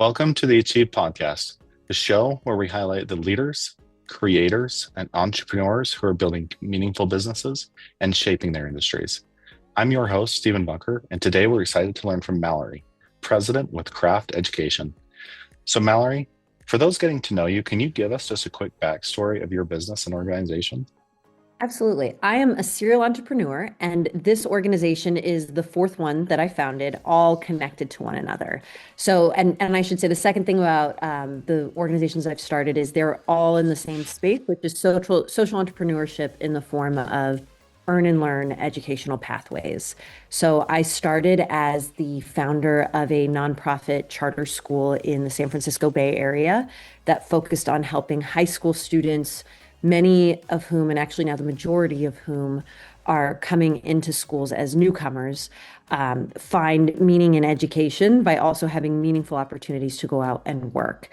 Welcome to the Achieve Podcast, the show where we highlight the leaders, creators, and entrepreneurs who are building meaningful businesses and shaping their industries. I'm your host, Stephen Bunker, and today we're excited to learn from Mallory, President with Craft Education. So, Mallory, for those getting to know you, can you give us just a quick backstory of your business and organization? Absolutely. I am a serial entrepreneur, and this organization is the fourth one that I founded, all connected to one another. And I should say the second thing about the organizations I've started is they're all in the same space, which is social entrepreneurship in the form of earn and learn educational pathways. So I started as the founder of a nonprofit charter school in the San Francisco Bay Area that focused on helping high school students, many of whom, and actually now the majority of whom, are coming into schools as newcomers, find meaning in education by also having meaningful opportunities to go out and work.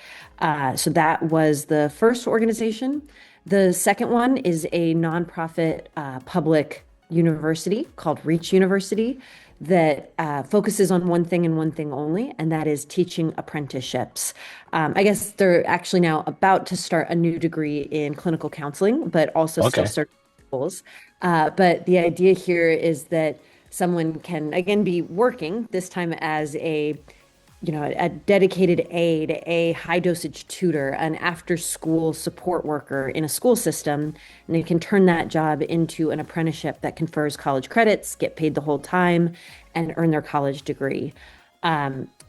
So that was the first organization. The second one is a nonprofit public university called Reach University that focuses on one thing and one thing only, and that is teaching apprenticeships. I guess they're actually now about to start a new degree in clinical counseling, but also still Okay. start schools. But the idea here is that someone can, again, be working, this time as a dedicated aide, a high dosage tutor, an after school support worker in a school system, and they can turn that job into an apprenticeship that confers college credits, get paid the whole time, and earn their college degree.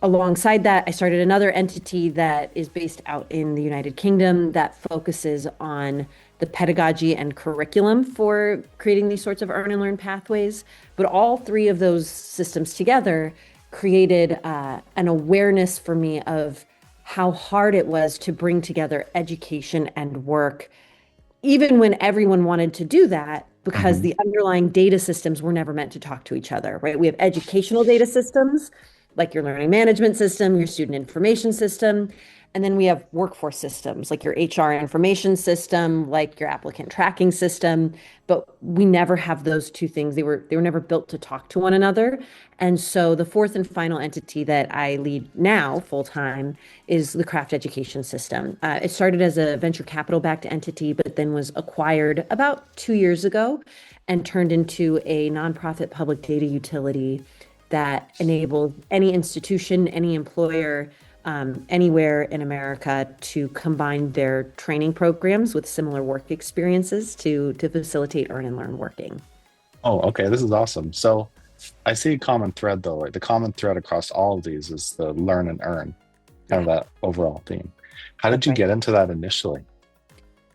Alongside that, I started another entity that is based out in the United Kingdom that focuses on the pedagogy and curriculum for creating these sorts of earn and learn pathways. But all three of those systems together created an awareness for me of how hard it was to bring together education and work, even when everyone wanted to do that, because Mhm. the underlying data systems were never meant to talk to each other, right? We have educational data systems, like your learning management system, your student information system. And then we have workforce systems like your HR information system, like your applicant tracking system. But we never have those two things. They were never built to talk to one another. And so the fourth and final entity that I lead now full time is the Craft Education System. It started as a venture capital backed entity, but then was acquired about 2 years ago and turned into a nonprofit public data utility that enables any institution, any employer, anywhere in America to combine their training programs with similar work experiences to facilitate earn and learn working. Oh, okay. This is awesome. So I see a common thread though. Like the common thread across all of these is the learn and earn, kind of Yeah, that overall theme. How did that's you right. get into that initially?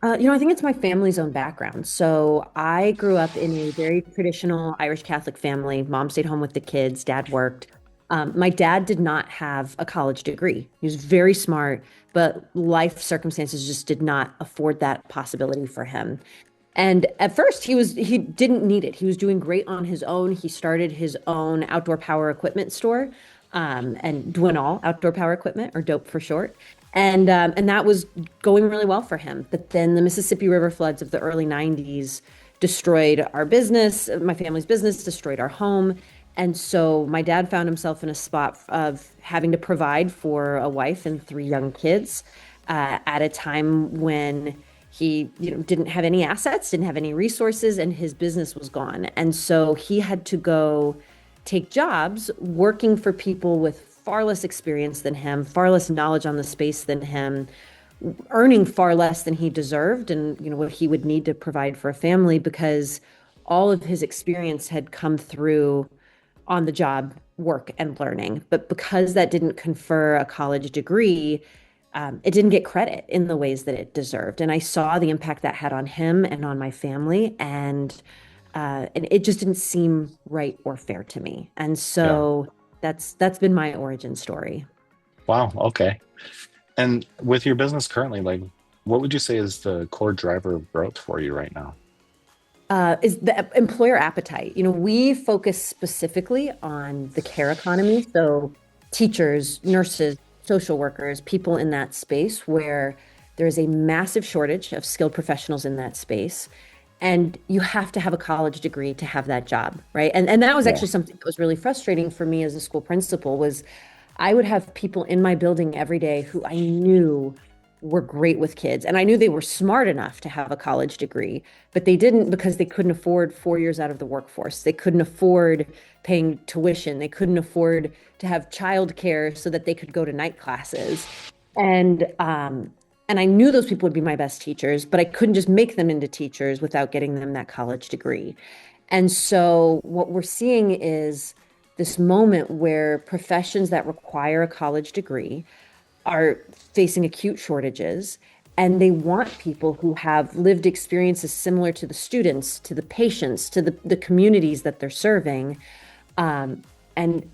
I think it's my family's own background. So I grew up in a very traditional Irish Catholic family. Mom stayed home with the kids, dad worked. My dad did not have a college degree. He was very smart, but life circumstances just did not afford that possibility for him. And at first he didn't need it. He was doing great on his own. He started his own outdoor power equipment store, and Dwinall Outdoor Power Equipment, or DOPE for short. And that was going really well for him. But then the Mississippi River floods of the early 90s destroyed our business, my family's business, destroyed our home. And so my dad found himself in a spot of having to provide for a wife and three young kids at a time when he, didn't have any assets, didn't have any resources, and his business was gone. And so he had to go take jobs working for people with far less experience than him, far less knowledge on the space than him, earning far less than he deserved and what he would need to provide for a family because all of his experience had come through on the job work and learning. But because that didn't confer a college degree, it didn't get credit in the ways that it deserved. And I saw the impact that had on him and on my family. And it just didn't seem right or fair to me. And Yeah. so that's been my origin story. Wow. Okay. And with your business currently, like what would you say is the core driver of growth for you right now? Is the employer appetite. We focus specifically on the care economy. So teachers, nurses, social workers, people in that space where there is a massive shortage of skilled professionals in that space. And you have to have a college degree to have that job, right? And that was Yeah. actually something that was really frustrating for me as a school principal was I would have people in my building every day who I knew were great with kids. And I knew they were smart enough to have a college degree, but they didn't because they couldn't afford 4 years out of the workforce. They couldn't afford paying tuition. They couldn't afford to have childcare so that they could go to night classes. And and I knew those people would be my best teachers, but I couldn't just make them into teachers without getting them that college degree. And so what we're seeing is this moment where professions that require a college degree are facing acute shortages, and they want people who have lived experiences similar to the students, to the patients, to the communities that they're serving. And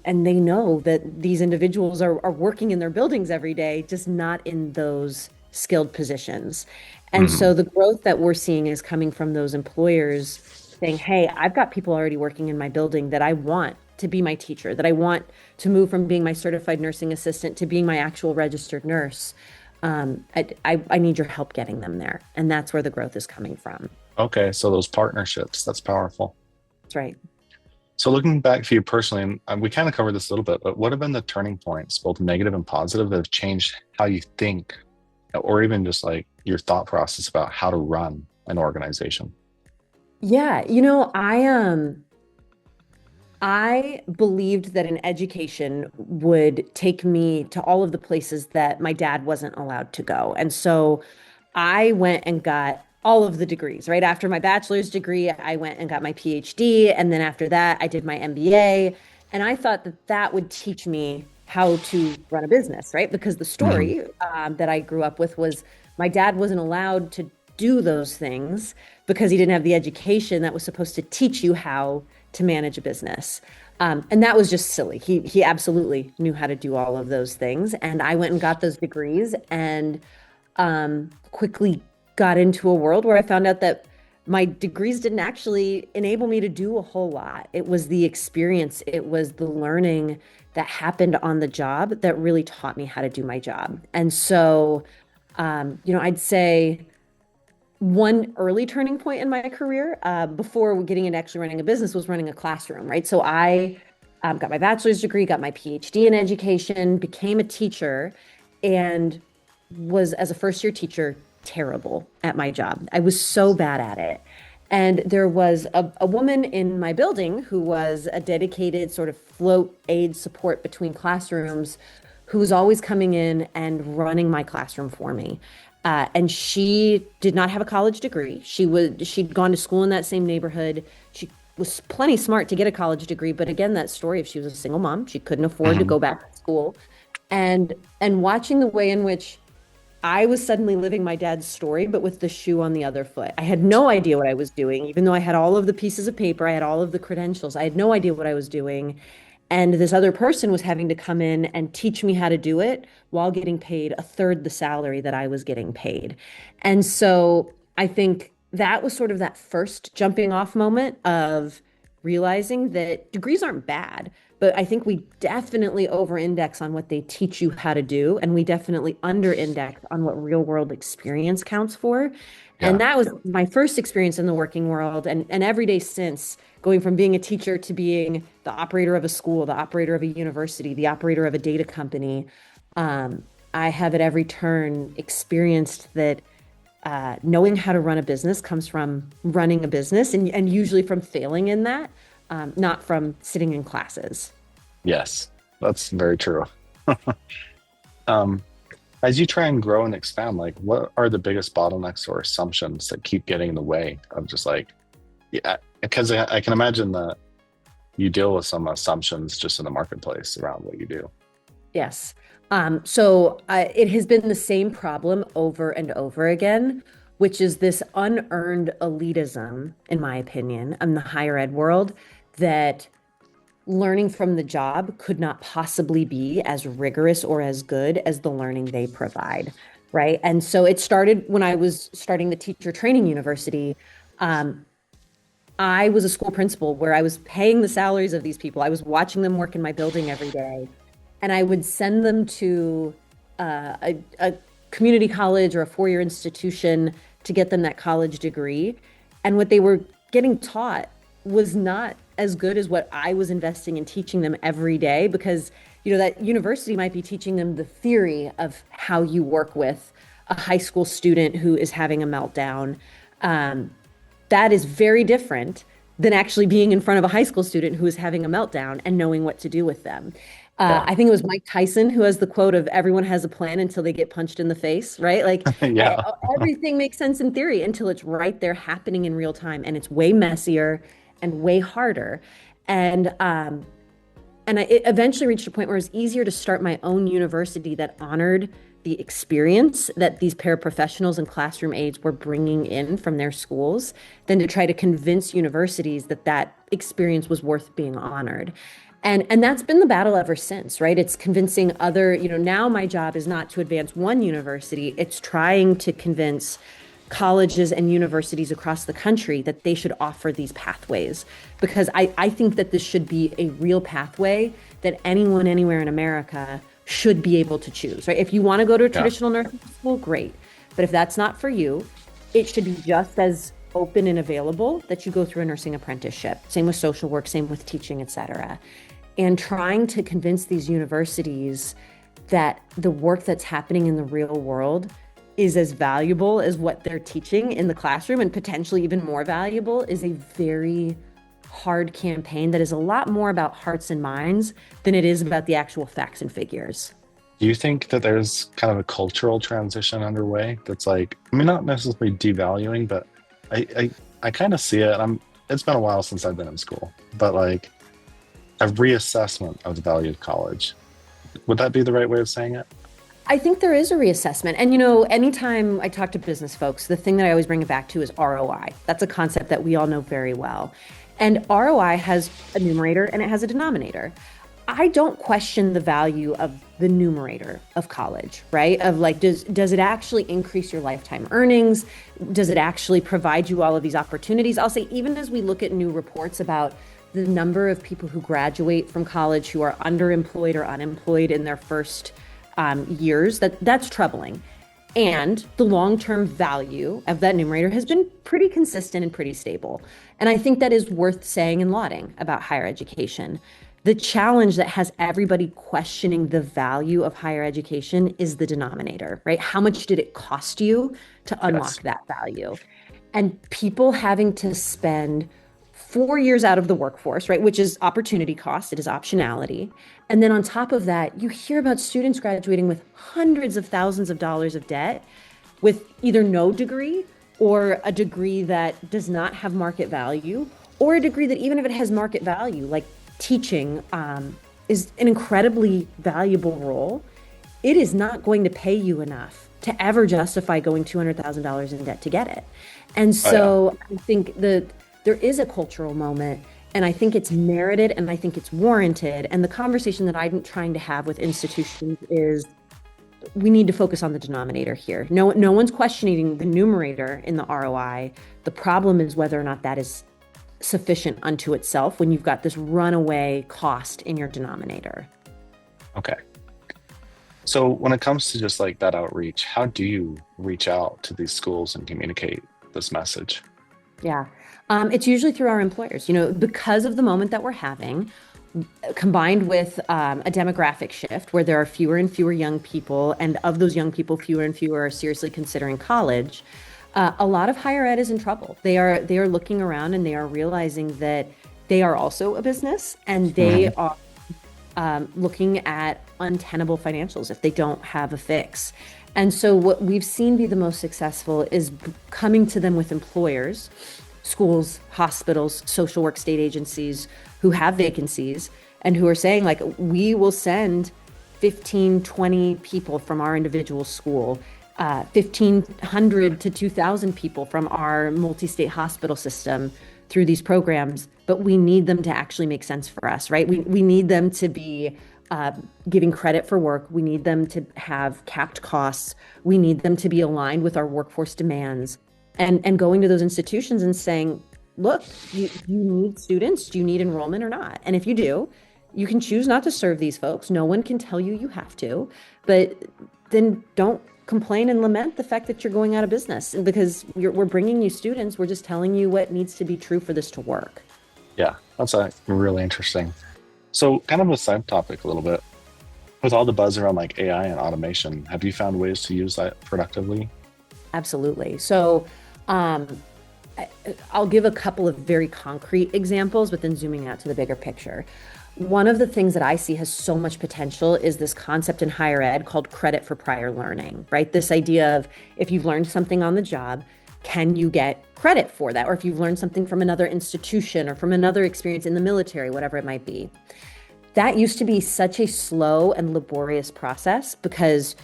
they know that these individuals are working in their buildings every day, just not in those skilled positions. And Hmm. so the growth that we're seeing is coming from those employers saying, hey, I've got people already working in my building that I want to be my teacher, that I want to move from being my certified nursing assistant to being my actual registered nurse. I need your help getting them there. And that's where the growth is coming from. Okay, so those partnerships, that's powerful. That's right. So looking back for you personally, and we kind of covered this a little bit, but what have been the turning points, both negative and positive, that have changed how you think, or even just like your thought process about how to run an organization? Yeah, I believed that an education would take me to all of the places that my dad wasn't allowed to go. And so I went and got all of the degrees, right? After my bachelor's degree, I went and got my PhD. And then after that, I did my MBA. And I thought that that would teach me how to run a business, right? Because the Hmm. story that I grew up with was my dad wasn't allowed to do those things because he didn't have the education that was supposed to teach you how to manage a business. And that was just silly. He absolutely knew how to do all of those things. And I went and got those degrees and quickly got into a world where I found out that my degrees didn't actually enable me to do a whole lot. It was the experience, it was the learning that happened on the job that really taught me how to do my job. And so, I'd say one early turning point in my career before getting into actually running a business was running a classroom, right? So I got my bachelor's degree, got my PhD in education, became a teacher, and was, as a first year teacher, terrible at my job. I was so bad at it. And there was a woman in my building who was a dedicated sort of float aid support between classrooms who was always coming in and running my classroom for me. And she did not have a college degree. She'd gone to school in that same neighborhood. She was plenty smart to get a college degree, but again, that story, if she was a single mom, she couldn't afford to Hmm. go back to school. And watching the way in which I was suddenly living my dad's story, but with the shoe on the other foot. I had no idea what I was doing, even though I had all of the pieces of paper, I had all of the credentials. I had no idea what I was doing. And this other person was having to come in and teach me how to do it while getting paid a third the salary that I was getting paid. And so I think that was sort of that first jumping off moment of realizing that degrees aren't bad, but I think we definitely over index on what they teach you how to do. And we definitely under index on what real world experience counts for. And Yeah. that was my first experience in the working world. And every day since, going from being a teacher to being the operator of a school, the operator of a university, the operator of a data company, I have at every turn experienced that knowing how to run a business comes from running a business and usually from failing in that, not from sitting in classes. Yes, that's very true. Um, as you try and grow and expand, like what are the biggest bottlenecks or assumptions that keep getting in the way of just like, yeah, because I can imagine that you deal with some assumptions just in the marketplace around what you do. Yes. So it has been the same problem over and over again, which is this unearned elitism, in my opinion, in the higher ed world, that learning from the job could not possibly be as rigorous or as good as the learning they provide. Right. And so it started when I was starting the teacher training university. Um, I was a school principal where I was paying the salaries of these people. I was watching them work in my building every day, and I would send them to a community college or a four-year institution to get them that college degree. And what they were getting taught was not as good as what I was investing in teaching them every day because that university might be teaching them the theory of how you work with a high school student who is having a meltdown. Um, that is very different than actually being in front of a high school student who is having a meltdown and knowing what to do with them. Yeah. I think it was Mike Tyson who has the quote of everyone has a plan until they get punched in the face, right? Like Yeah. everything makes sense in theory until it's right there happening in real time, and it's way messier and way harder. And it eventually reached a point where it was easier to start my own university that honored the experience that these paraprofessionals and classroom aides were bringing in from their schools than to try to convince universities that that experience was worth being honored. And that's been the battle ever since, right? It's convincing other, now my job is not to advance one university, it's trying to convince colleges and universities across the country that they should offer these pathways, because I think that this should be a real pathway that anyone anywhere in America should be able to choose, right? If you want to go to a Yeah. traditional nursing school, great. But if that's not for you, it should be just as open and available that you go through a nursing apprenticeship. Same with social work, same with teaching, et cetera. And trying to convince these universities that the work that's happening in the real world is as valuable as what they're teaching in the classroom, and potentially even more valuable, is a very hard campaign that is a lot more about hearts and minds than it is about the actual facts and figures. Do you think that there's kind of a cultural transition underway that's like, I mean, not necessarily devaluing, but I kind of see it. It's been a while since I've been in school, but like a reassessment of the value of college. Would that be the right way of saying it? I think there is a reassessment. And, anytime I talk to business folks, the thing that I always bring it back to is ROI. That's a concept that we all know very well. And ROI has a numerator and it has a denominator. I don't question the value of the numerator of college, right? Of like, does it actually increase your lifetime earnings? Does it actually provide you all of these opportunities? I'll say, even as we look at new reports about the number of people who graduate from college who are underemployed or unemployed in their first years, that's troubling. And the long-term value of that numerator has been pretty consistent and pretty stable. And I think that is worth saying and lauding about higher education. The challenge that has everybody questioning the value of higher education is the denominator, right? How much did it cost you to Yes. unlock that value? And people having to spend 4 years out of the workforce, right, which is opportunity cost, it is optionality. And then on top of that, you hear about students graduating with hundreds of thousands of dollars of debt with either no degree, or a degree that does not have market value, or a degree that, even if it has market value, like teaching, is an incredibly valuable role. It is not going to pay you enough to ever justify going $200,000 in debt to get it. And Oh, yeah. so I think there is a cultural moment, and I think it's merited, and I think it's warranted. And the conversation that I'm trying to have with institutions is, we need to focus on the denominator here. No one's questioning the numerator in the ROI. The problem is whether or not that is sufficient unto itself when you've got this runaway cost in your denominator. Okay. So when it comes to just like that outreach, how do you reach out to these schools and communicate this message? Yeah. It's usually through our employers, because of the moment that we're having, combined with a demographic shift where there are fewer and fewer young people, and of those young people, fewer and fewer are seriously considering college. A lot of higher ed is in trouble. They are looking around and they are realizing that they are also a business, and they are looking at untenable financials if they don't have a fix. And so what we've seen be the most successful is coming to them with employers, schools, hospitals, social work state agencies who have vacancies and who are saying, like, we will send 15, 20 people from our individual school, 1,500 to 2,000 people from our multi-state hospital system through these programs, but we need them to actually make sense for us, right? We need them to be giving credit for work. We need them to have capped costs. We need them to be aligned with our workforce demands, and going to those institutions and saying, look, you need students. Do you need enrollment or not? And if you do, you can choose not to serve these folks. No one can tell you have to, but then don't complain and lament the fact that you're going out of business. And because we're bringing you students, we're just telling you what needs to be true for this to work. Yeah, that's really interesting. So kind of a side topic a little bit. With all the buzz around like AI and automation, have you found ways to use that productively? Absolutely. So, um, I- I'll give a couple of very concrete examples, but then zooming out to the bigger picture. One of the things that I see has so much potential is this concept in higher ed called credit for prior learning, right? This idea of if you've learned something on the job, can you get credit for that? Or if you've learned something from another institution or from another experience in the military, whatever it might be. That used to be such a slow and laborious process because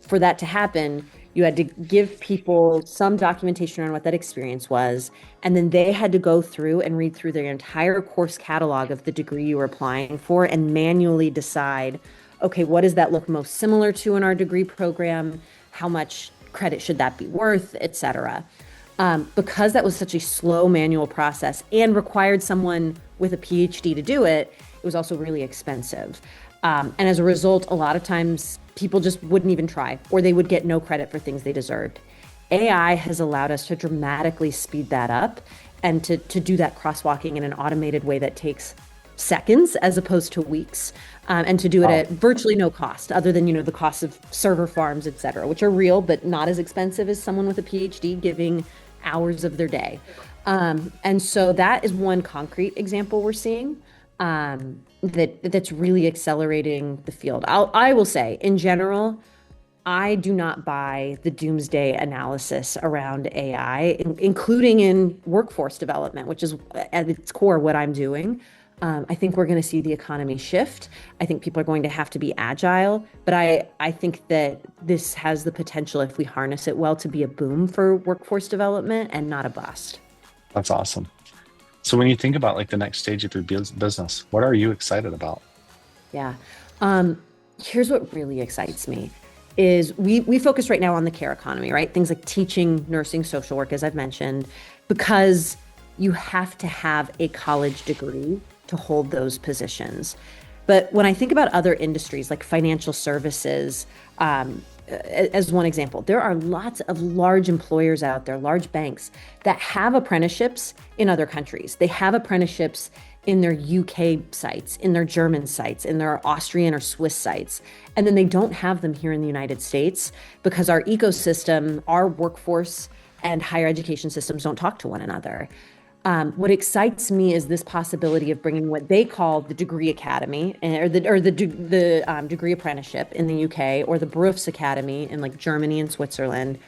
for that to happen, you had to give people some documentation on what that experience was, and then they had to go through and read through their entire course catalog of the degree you were applying for and manually decide, okay, what does that look most similar to in our degree program? How much credit should that be worth, et cetera. Because that was such a slow manual process and required someone with a PhD to do it, it was also really expensive. And as a result, a lot of times people just wouldn't even try, or they would get no credit for things they deserved. AI has allowed us to dramatically speed that up and to do that crosswalking in an automated way that takes seconds as opposed to weeks, and to do it Wow, at virtually no cost other than, the cost of server farms, et cetera, which are real, but not as expensive as someone with a PhD giving hours of their day. And so that is one concrete example we're seeing, that's really accelerating the field. I will say, in general, I do not buy the doomsday analysis around AI, including in workforce development, which is at its core what I'm doing. I think we're going to see the economy shift. I think people are going to have to be agile, but I think that this has the potential, if we harness it well, to be a boom for workforce development and not a bust. that's awesome. So when you think about like the next stage of your business, what are you excited about? Yeah. Um, Here's what really excites me is we focus right now on the care economy, right? Things like teaching, nursing, social work, as I've mentioned, because you have to have a college degree to hold those positions. But when I think about other industries like financial services, as one example, there are lots of large employers out there, large banks that have apprenticeships in other countries. They have apprenticeships in their UK sites, in their German sites, in their Austrian or Swiss sites. And then they don't have them here in the United States because our ecosystem, our workforce, and higher education systems don't talk to one another. What excites me is this possibility of bringing what they call the degree academy, or the degree apprenticeship in the UK, or the Berufs Academy in like Germany and Switzerland,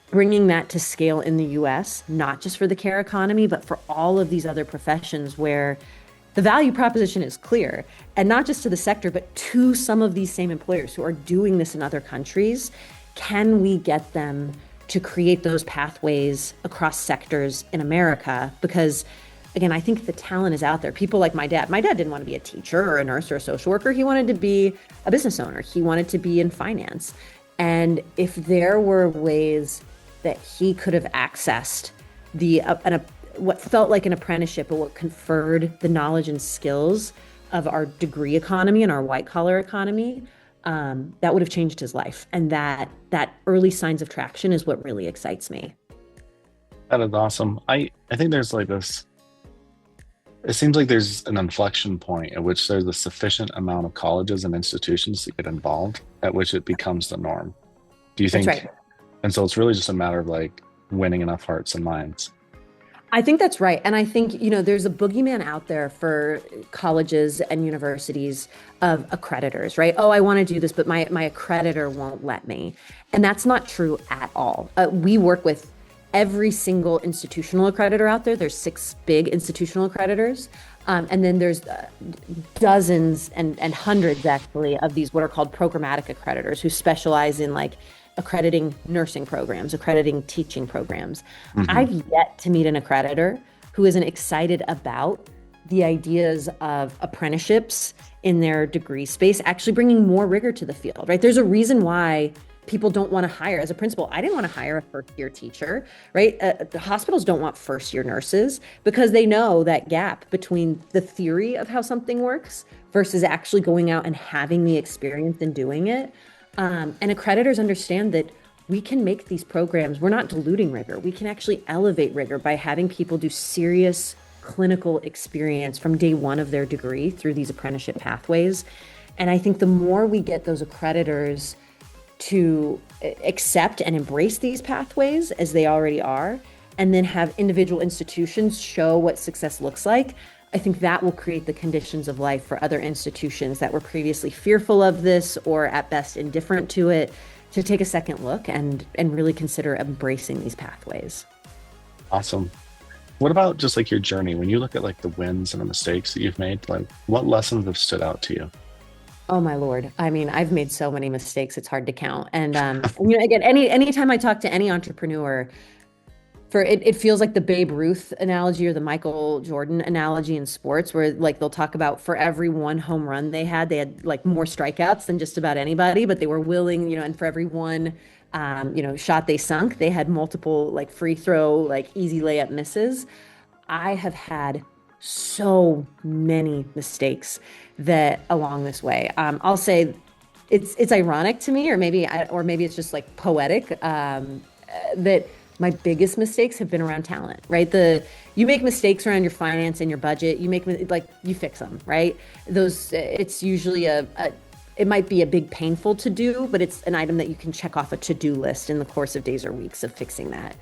bringing that to scale in the US, not just for the care economy, but for all of these other professions where the value proposition is clear, and not just to the sector, but to some of these same employers who are doing this in other countries. Can we get them to create those pathways across sectors in America? Because again, I think the talent is out there. People like my dad. My dad didn't want to be a teacher or a nurse or a social worker. He wanted to be a business owner. He wanted to be in finance. And if there were ways that he could have accessed what felt like an apprenticeship, but what conferred the knowledge and skills of our degree economy and our white collar economy, that would have changed his life. And that early signs of traction is what really excites me. That is awesome. I think there's like this, it seems like there's an inflection point at which there's a sufficient amount of colleges and institutions to get involved at which it becomes the norm. Do you That's think? right. And so it's really just a matter of like winning enough hearts and minds. I think that's right. And I think, there's a boogeyman out there for colleges and universities of accreditors, right? Oh, I want to do this, but my accreditor won't let me. And that's not true at all. We work with every single institutional accreditor out there. There's 6 big institutional accreditors. And then there's dozens and hundreds actually of these what are called programmatic accreditors who specialize in like accrediting nursing programs, accrediting teaching programs. Hmm. I've yet to meet an accreditor who isn't excited about the ideas of apprenticeships in their degree space, actually bringing more rigor to the field, right? There's a reason why people don't want to hire as a principal. I didn't want to hire a first year teacher, right? The hospitals don't want first year nurses because they know that gap between the theory of how something works versus actually going out and having the experience and doing it. And accreditors understand that we can make these programs, we're not diluting rigor. We can actually elevate rigor by having people do serious clinical experience from day one of their degree through these apprenticeship pathways. And I think the more we get those accreditors to accept and embrace these pathways as they already are, and then have individual institutions show what success looks like, I think that will create the conditions of life for other institutions that were previously fearful of this or at best indifferent to it to take a second look and really consider embracing these pathways. Awesome. What about just like your journey? When you look at like the wins and the mistakes that you've made, like what lessons have stood out to you? Oh my Lord. I mean, I've made so many mistakes, it's hard to count. And again, anytime I talk to any entrepreneur, it feels like the Babe Ruth analogy or the Michael Jordan analogy in sports, where like they'll talk about for every one home run they had like more strikeouts than just about anybody, but they were willing, and for every one shot they sunk, they had multiple like free throw, like easy layup misses. I have had so many mistakes that along this way. I'll say it's ironic to me, or maybe it's just like poetic, that my biggest mistakes have been around talent, right? You make mistakes around your finance and your budget. You fix them, right? It's usually it might be a big painful to do, but it's an item that you can check off a to-do list in the course of days or weeks of fixing that.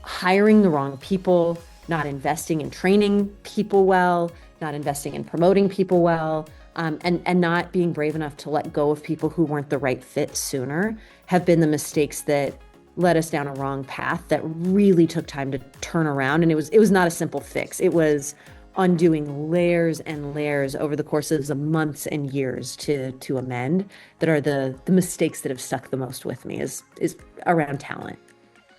Hiring the wrong people, not investing in training people well, not investing in promoting people well, and not being brave enough to let go of people who weren't the right fit sooner have been the mistakes that led us down a wrong path that really took time to turn around. And it was not a simple fix. It was undoing layers and layers over the course of the months and years to amend, that are the mistakes that have stuck the most with me is around talent.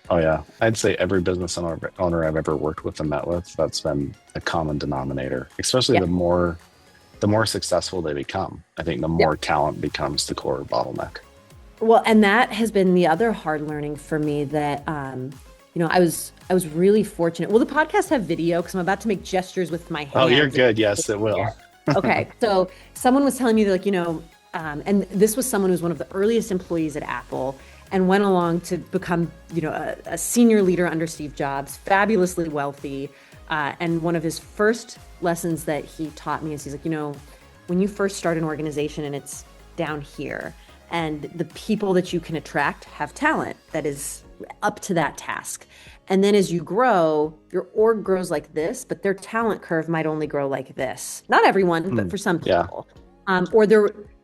Oh yeah, I'd say every business owner I've ever worked with and met with, that's been a common denominator. Especially Yeah. the more successful they become, I think the Yeah. more talent becomes the core bottleneck. Well, and that has been the other hard learning for me, that I was really fortunate. Will the podcast have video? Because I'm about to make gestures with my Oh, you're hands. good. Yes, it will. Yeah. Okay. So someone was telling me that, and this was someone who was one of the earliest employees at Apple and went along to become, a senior leader under Steve Jobs, fabulously wealthy. And one of his first lessons that he taught me is he's like, when you first start an organization and it's down here, and the people that you can attract have talent that is up to that task. And then as you grow, your org grows like this, but their talent curve might only grow like this. Not everyone, but for some Yeah. people.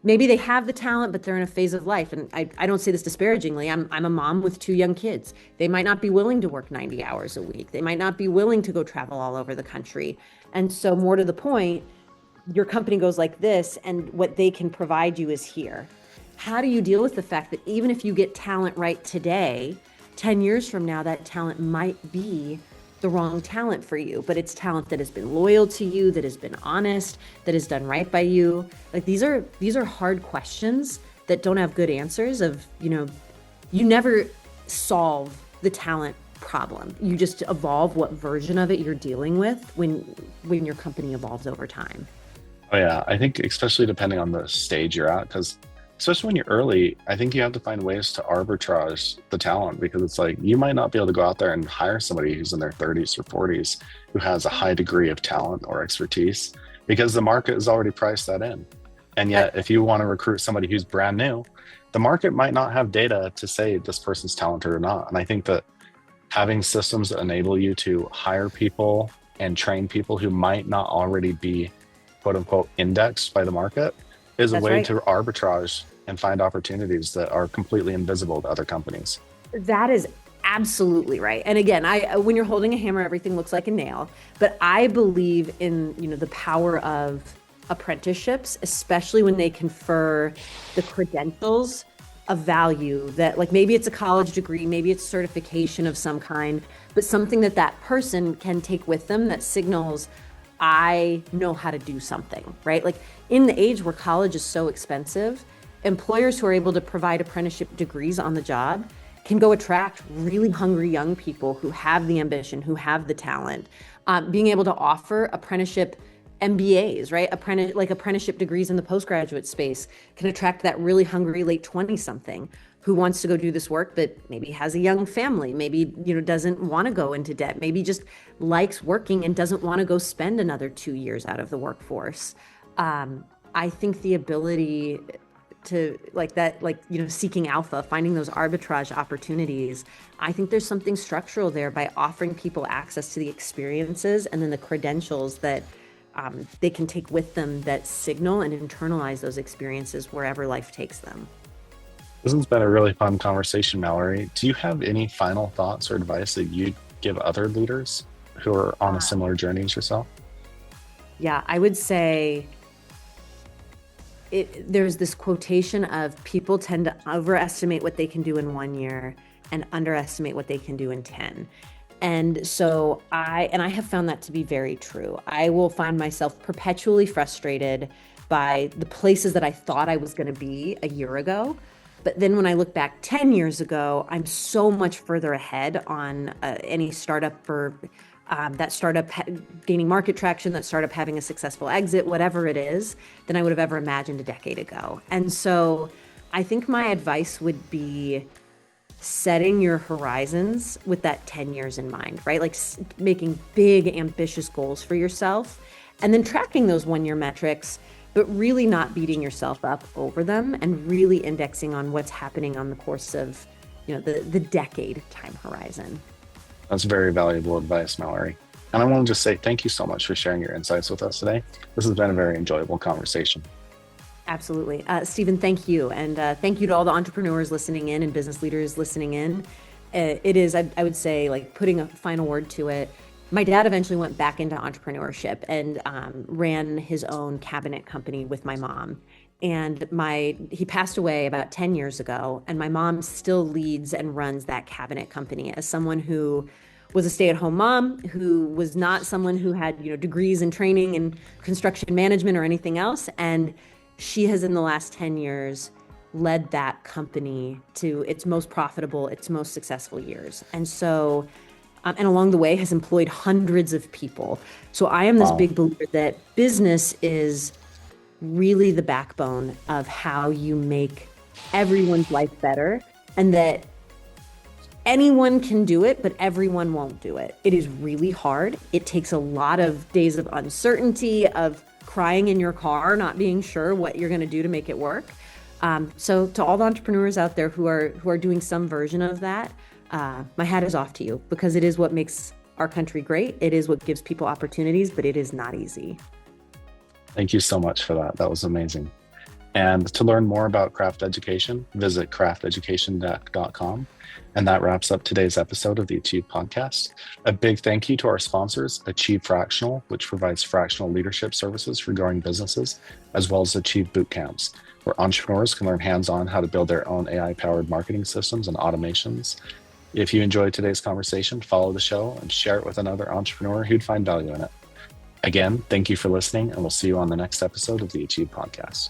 Maybe they have the talent, but they're in a phase of life. And I don't say this disparagingly. I'm a mom with 2 young kids. They might not be willing to work 90 hours a week. They might not be willing to go travel all over the country. And so more to the point, your company goes like this, and what they can provide you is here. How do you deal with the fact that even if you get talent right today, 10 years from now, that talent might be the wrong talent for you, but it's talent that has been loyal to you, that has been honest, that has done right by you. Like these are hard questions that don't have good answers you never solve the talent problem. You just evolve what version of it you're dealing with when your company evolves over time. Oh yeah, I think especially depending on the stage you're at, because especially when you're early, I think you have to find ways to arbitrage the talent, because it's like you might not be able to go out there and hire somebody who's in their 30s or 40s who has a high degree of talent or expertise, because the market has already priced that in. And yet, if you want to recruit somebody who's brand new, the market might not have data to say this person's talented or not. And I think that having systems that enable you to hire people and train people who might not already be quote unquote indexed by the market is a That's way right. to arbitrage and find opportunities that are completely invisible to other companies. That is absolutely right. And again, when you're holding a hammer, everything looks like a nail. But I believe in, the power of apprenticeships, especially when they confer the credentials of value that, like, maybe it's a college degree, maybe it's certification of some kind, but something that person can take with them that signals, I know how to do something, right? Like in the age where college is so expensive, employers who are able to provide apprenticeship degrees on the job can go attract really hungry young people who have the ambition, who have the talent. Being able to offer apprenticeship MBAs, right? Apprenticeship degrees in the postgraduate space can attract that really hungry late 20 something who wants to go do this work, but maybe has a young family, maybe, doesn't want to go into debt, maybe just likes working and doesn't want to go spend another 2 years out of the workforce. I think the ability to like that, like, seeking alpha, finding those arbitrage opportunities, I think there's something structural there by offering people access to the experiences and then the credentials that they can take with them that signal and internalize those experiences wherever life takes them. This has been a really fun conversation, Mallory. Do you have any final thoughts or advice that you'd give other leaders who are on a similar journey as yourself? Yeah, I would say there's this quotation of people tend to overestimate what they can do in 1 year and underestimate what they can do in 10. And so I have found that to be very true. I will find myself perpetually frustrated by the places that I thought I was going to be a year ago. But then when I look back 10 years ago, I'm so much further ahead on any startup or that startup gaining market traction, that startup having a successful exit, whatever it is, than I would have ever imagined a decade ago. And so I think my advice would be setting your horizons with that 10 years in mind, right? Like making big, ambitious goals for yourself and then tracking those 1 year metrics, but really not beating yourself up over them and really indexing on what's happening on the course of, the decade time horizon. That's very valuable advice, Mallory. And I want to just say thank you so much for sharing your insights with us today. This has been a very enjoyable conversation. Absolutely. Stephen, thank you. And thank you to all the entrepreneurs listening in and business leaders listening in. It is, I would say, like putting a final word to it. My dad eventually went back into entrepreneurship and ran his own cabinet company with my mom. And he passed away about 10 years ago, and my mom still leads and runs that cabinet company as someone who was a stay-at-home mom, who was not someone who had, degrees and training in construction management or anything else. And she has, in the last 10 years, led that company to its most profitable, its most successful years. And so, and along the way has employed hundreds of people. So I am this big believer that business is really the backbone of how you make everyone's life better, and that anyone can do it, but everyone won't do it. It is really hard. It takes a lot of days of uncertainty, of crying in your car, not being sure what you're going to do to make it work. So to all the entrepreneurs out there who are doing some version of that, my hat is off to you, because it is what makes our country great. It is what gives people opportunities, but it is not easy. Thank you so much for that. That was amazing. And to learn more about craft education, visit crafteducation.com. And that wraps up today's episode of the Achieve podcast. A big thank you to our sponsors, Achieve Fractional, which provides fractional leadership services for growing businesses, as well as Achieve Bootcamps, where entrepreneurs can learn hands-on how to build their own AI-powered marketing systems and automations. If you enjoyed today's conversation, follow the show and share it with another entrepreneur who'd find value in it. Again, thank you for listening, and we'll see you on the next episode of the Achieve podcast.